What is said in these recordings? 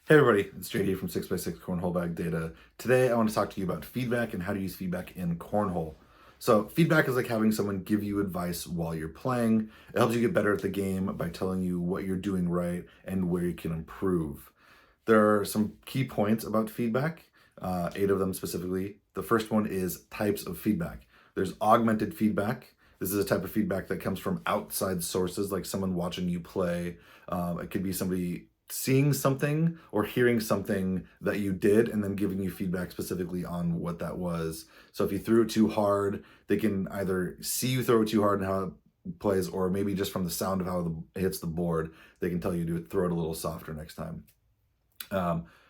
Hey everybody, it's JD from 6x6 Cornhole Bag Data. Today I want to talk to you about feedback and how to use feedback in Cornhole. So feedback is like having someone give you advice while you're playing. It helps you get better at the game by telling you what you're doing right and where you can improve. There are some key points about feedback, 8 of them specifically. The first one is types of feedback. There's augmented feedback. This is a type of feedback that comes from outside sources, like someone watching you play. It could be somebody seeing something or hearing something that you did and then giving you feedback specifically on what that was. So if you threw it too hard, they can either see you throw it too hard and how it plays, or maybe just from the sound of how it hits the board, they can tell you to throw it a little softer next time.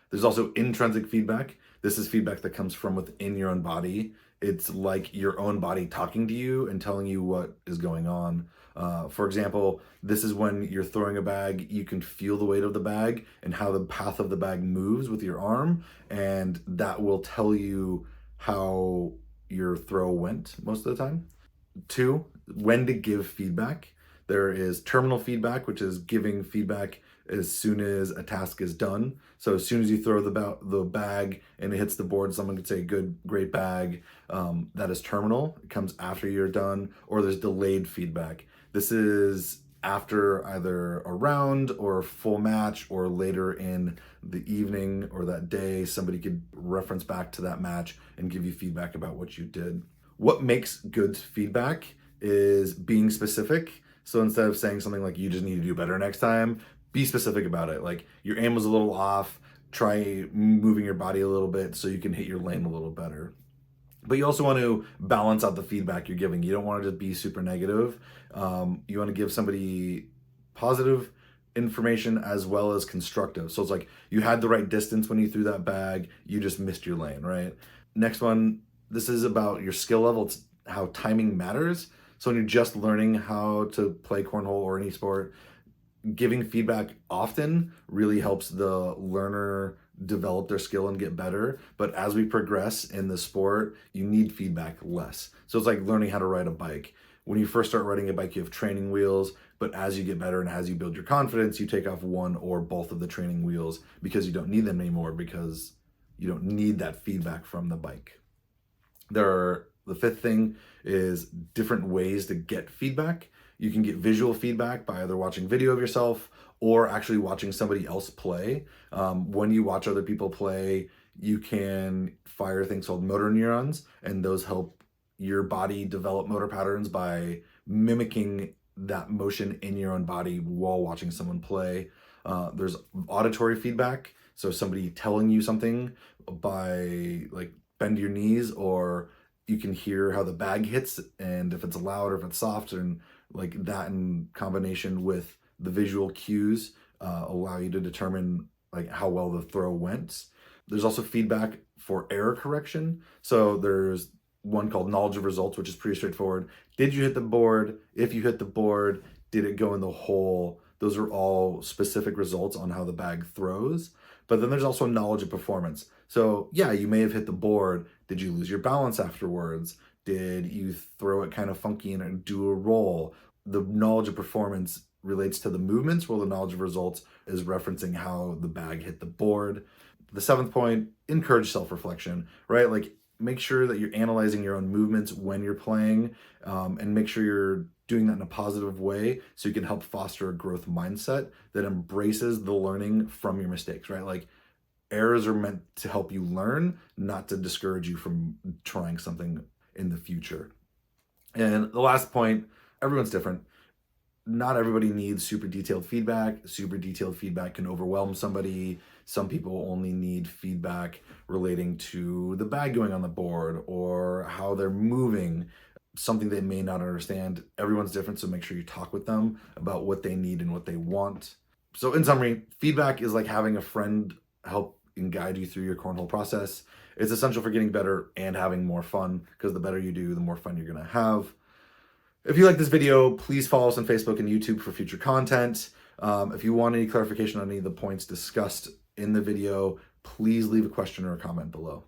There's also intrinsic feedback. This is feedback that comes from within your own body. It's like your own body talking to you and telling you what is going on. For example, this is when you're throwing a bag, you can feel the weight of the bag and how the path of the bag moves with your arm, and that will tell you how your throw went most of the time. 2, when to give feedback. There is terminal feedback, which is giving feedback as soon as a task is done. So as soon as you throw the bag and it hits the board, someone could say, "Good, great bag." That is terminal. It comes after you're done. Or there's delayed feedback. This is after either a round or a full match or later in the evening or that day. Somebody could reference back to that match and give you feedback about what you did. What makes good feedback is being specific. So instead of saying something like, "You just need to do better next time," be specific about it. Like, your aim was a little off, try moving your body a little bit so you can hit your lane a little better. But you also want to balance out the feedback you're giving. You don't want to just be super negative. You want to give somebody positive information as well as constructive. So it's like, you had the right distance when you threw that bag, you just missed your lane, right? Next one, this is about your skill level. It's how timing matters. So when you're just learning how to play cornhole or any sport, giving feedback often really helps the learner develop their skill and get better. But as we progress in the sport, you need feedback less. So it's like learning how to ride a bike. When you first start riding a bike, you have training wheels, but as you get better and as you build your confidence, you take off one or both of the training wheels because you don't need them anymore, because you don't need that feedback from the bike. The 5th thing is different ways to get feedback. You can get visual feedback by either watching video of yourself or actually watching somebody else play. When you watch other people play, you can fire things called motor neurons, and those help your body develop motor patterns by mimicking that motion in your own body while watching someone play. There's auditory feedback, so somebody telling you something by, like, bend your knees, or you can hear how the bag hits and if it's loud or if it's soft, and like that in combination with the visual cues allow you to determine like how well the throw went. There's also feedback for error correction. So there's one called knowledge of results, which is pretty straightforward. Did you hit the board? If you hit the board, did it go in the hole? Those are all specific results on how the bag throws. But then there's also knowledge of performance. So yeah, you may have hit the board. Did you lose your balance afterwards? Did you throw it kind of funky and do a roll? The knowledge of performance relates to the movements, while the knowledge of results is referencing how the bag hit the board. The 7th point, encourage self-reflection, right? Like, make sure that you're analyzing your own movements when you're playing, and make sure you're doing that in a positive way so you can help foster a growth mindset that embraces the learning from your mistakes, right? Like, errors are meant to help you learn, not to discourage you from trying something in the future. And the last point, everyone's different. Not everybody needs super detailed feedback. Super detailed feedback can overwhelm somebody. Some people only need feedback relating to the bag going on the board or how they're moving, something they may not understand. Everyone's different, so make sure you talk with them about what they need and what they want. So in summary, feedback is like having a friend help and guide you through your cornhole process. It's essential for getting better and having more fun, because the better you do, the more fun you're gonna have. If you like this video, please follow us on Facebook and YouTube for future content. If you want any clarification on any of the points discussed in the video, please leave a question or a comment below.